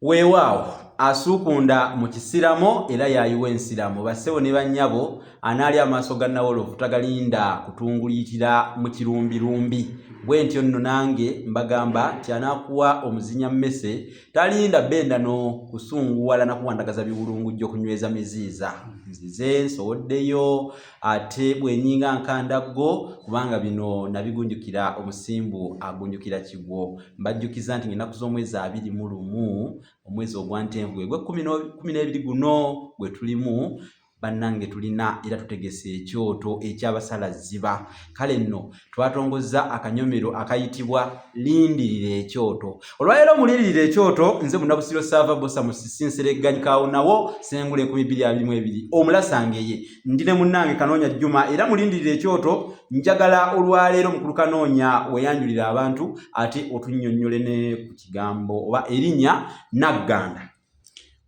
Weewaawo asukunda mu kisiramo era yayiwa ensiramo bassebo ne bannyabo anaali amaaso ga Nawolovu tagalinda kutungulitira mu kirumbirumbi bwentyo nno nange mbagamba tyanakuwa omuzinya mmese talinda benda no kusunguwala na kuwandagaza biwulungujjo kunyweza miziiza nzize nsowoddeyo ate bwenyinga nkandaggo kubanga bino nabigunjukira omusimbu agunjukira kigwo mbajjukiza nti ennaku z'omwezi 21 omwezi ogwantenvu gwe 12 guno gwe tulimu bannange tulina era tutegese ekyoto eky'abasalaziba kale nno twatongozza akanyomero akayitibwa lindirira ekyoto olwaleero mulirira ekyoto nze Munabusiro Sava Bosa musisinseregganyikawo nawo sengule 2022 omulasangeye ndine munnange Kanoonya Juma era mulindirira ekyoto njagala olwaleero mukulu Kanoonya weyanjulira abantu ate otunnyonnyole ne ku kigambo oba erinnya Nagganda.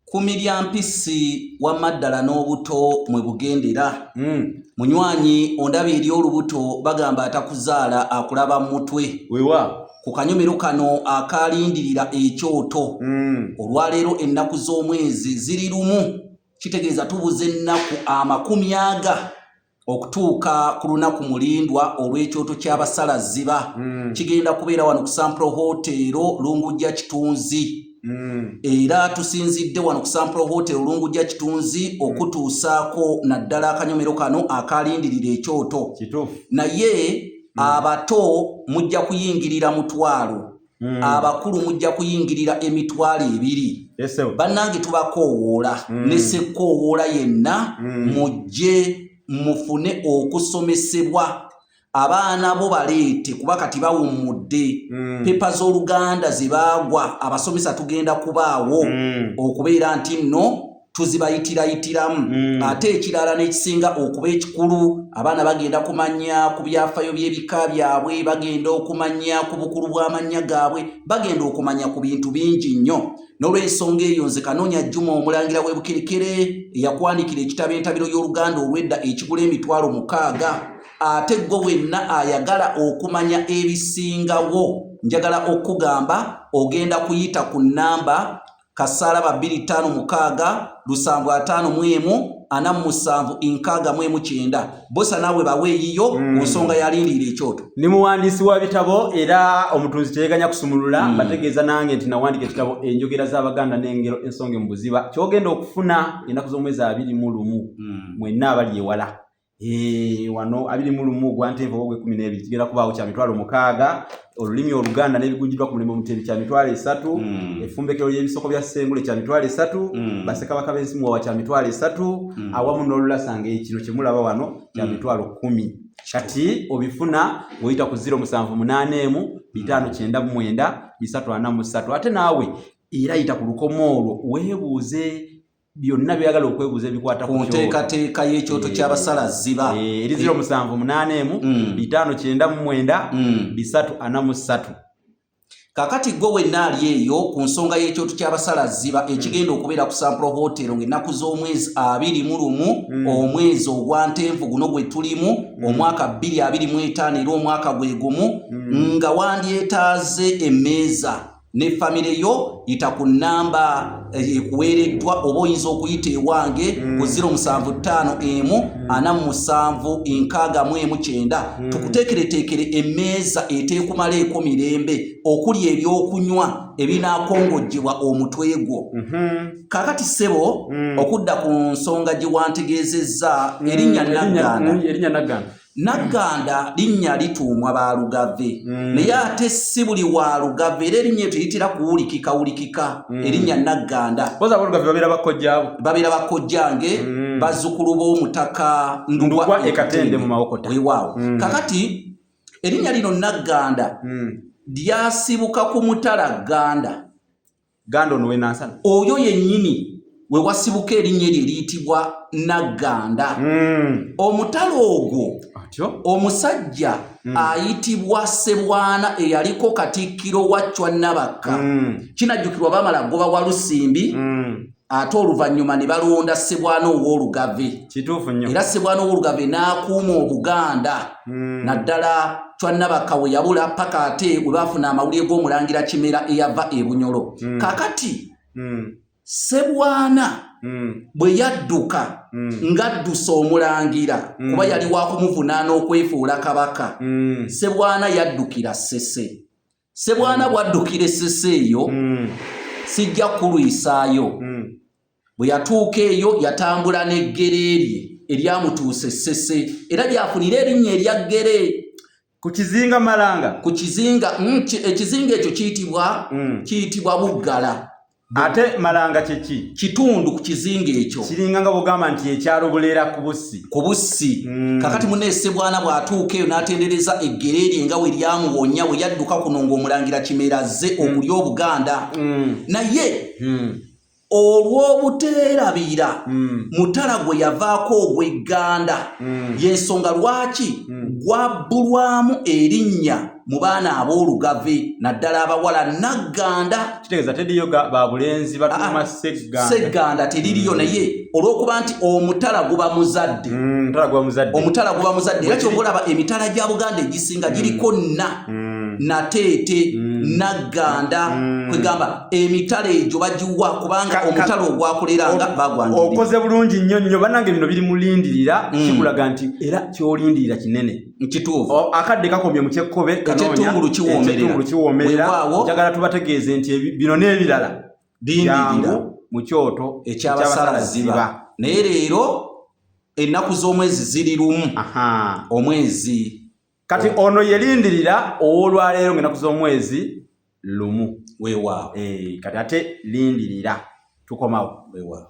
Kumirya mpisi wa maddala n'obuto mwe bugendera. Munywanyi ondaba eri olubuto bagamba atakuzaala akulaba mutwe. Wewa ku kanyomero kano akalindirira ekyoto. Olwaleero ennaku z'omwezi ziri lumu kitegeeza tubuze ennaku 40 okutuuka ku lunaku mulindwa olw'ekyoto ky'abasalaziba. Kigenda kubeera wano ku Sampro Hotel Lungujja Kitunzi. Era tusinzidde wano ku Sampro Hotel Lungujja Kitunzi okutuusaako naddala akanyomero kano akalindirira ekyoto. Naye abato mujja kuyingirira mutwalo. Abakulu mujja kuyingirira emitwalo 2. Bannange tubakoowoola ne ssekkoowoola yenna mujje mufune okusomesebwa. Abaana bo baleete kuba kati bawummudde. Pepa z'Oluganda zibaagwa abasomesa tugenda kubaawo okubeera nti nno tuzibayitirayitiramu. Ate ekirala n'ekisinga okuba ekikulu abaana bagenda kumanya ku byafaayo by'ebika byabwe, bagenda okumanya ku bukulu bw'amannya gaabwe, bagenda okumanya ku bintu bingi nnyo. N'olw'ensonga eyo nze Kanoonya Juma omulangira w'e Bukerekere eyakwandikira ekitabo entabiro y'Oluganda olw'edda ekigula emitwalo 6. Ate gwe wenna ayagala okumanya ebisingawo njagala okugamba ogenda kuyita ku nnamba kasaalaba 256 751 47 Bosa nawe baweeyiyo nsonga yalindirira ekyoto. Ni muwandiisi wa bitabo era omutunzi teyeeganya kusumulula bategeeza nange nti nawandika ekitabo enjogera z'Abaganda n'engero ensonga mu buziba kyogenda okufuna ennaku z'omwezi 21 mwenna abali ewala. Wano 21 gwantenvu ogwe 12 kigenda kubaawo kya mitwalo 6 olulimi Oluganda n'ebigunjiddwa ku mulimu Omutebi kya mitwalo 3 effumbekero ly'ebisoko bya Ssengule kya mitwalo 3 Bassekabaka b'ensimu wa kya mitwalo 3 awamu n'Olulasanga kino kye mulaba wano kya mitwalo 10. Kati obifuna oyita ku 078 599 343 ate naawe era yita ku lukomo olwo weebuuze byonna byagala okwebuuza ebikwata ku nteekateeka y'ekyoto ky'abasalaziba. Eri 078 599 343. Kakati gwe wenna ali eyo ku nsonga y'ekyoto ky'abasalaziba ekigenda okubeera ku Sampro Hotel ng'ennaku z'omwezi 21 omwezi ogwantenvu guno gwe tulimu omwaka 2025 era omwaka gwe gumu nga wandyetaaze emmeeza ne famire yo yita ku nnamba ekuweereddwa oba oyinza okuyita ewange ku 075 tukuteekereteekere emmeeza eteekumaleeko mirembe okuli ebyokunywa ebinaakongojjebwa omutwe gwo. Kakati ssebo okudda ku nsonga gye wantegeezezza erinnya Nagganda. Nagganda linnya lituumwa Baalugave naye ate si buli wa Lugave era erinnya tuyitira kuwulikika erinnya Nagganda. Babeera bakojjange bazzukulu b'omutaka Ndugwa Ekatende mu Mawokota. Weewaawo kakati erinnya lino Nagganda lyasibuka ku Mutala Ganda ono wenansana oyo yennyini we wasibuka erinnya eryo eriyitibwa Nagganda. Omutala ogwo omusajja ayitibwa Ssebwana eyaliko Katikkiro wa Chwa Nabakka. Kinajjukirwa baamala goba wa Lusimbi ate oluvannyuma ne balonda Ssebwana ow'Olugave. Kituufu nnyo. Era Ssebwana ow'Olugave n'akuuma Obuganda naddala Chwa Nabakka we yabula paka ate we baafuna amawulire g'omulangira Kimera eyava e Bunyolo. Kakati Ssebwana bwe yadduka ng'addusa omulangira kuba yali wa kumuvunaana okwefuula kabaka, Ssebwana yaddukira Ssese. Ssebwana bw'addukira Essese eyo sijja kulwisaayo. Bwe yatuuka eyo yatambula n'eggere lye eryamutuusa Essese era lyafunira erinnya erya ggere. Ku kizinga Malanga, ku kizinga ekizinga ekyo kiyitibwa Buggala. Ate Malanga kyeki? Kitundu ku kizinga ekyo. Kiringa nga bw'ogamba nti ekyalo Bulera ku Bussi. Ku Bussi. Kakati munne Ssebwana bw'atuuka eyo n'atendereza eggere lye nga we lyamuwonya bwe yadduka kuno ng'omulangira Kimera azze okulya Obuganda. Naye olw'obuteerabira mutala gwe yavaako ogw'Egganda y'ensonga lwaki gwabbulwamu erinnya mu baana ab'olugave naddala abawala Nagganda. Kitegeeza teriyo ba bulenzi batuuma Ssegganda teririyo, naye olw'okuba nti omutala guba muzadde. Omutala guba muzadde era ky'olaba emitala gya Buganda egisinga giriko Nateete, Nagganda, kwegamba emitala egyo bagiwa kubanga omutala ogwakoleranga bagwanirira. Okoze bulungi nnyo bannange, bino biri mulindirira kikulaga nti era ky'olindirira kinene. Kituufu. Akadde kakomye mu kyekkobe eky'ettungulu kiwoomerera. Njagala tubategeeze nti bino n'ebirala lindirira mu kyoto eky'Abasalaziba. Naye leero ennaku z'omwezi ziri lumu. Omwezi kati ono yelindirira olwaleero ng'ennaku z'omwezi lumu. Weewaawo. Kati ate lindirira tukomawo. Weewaawo.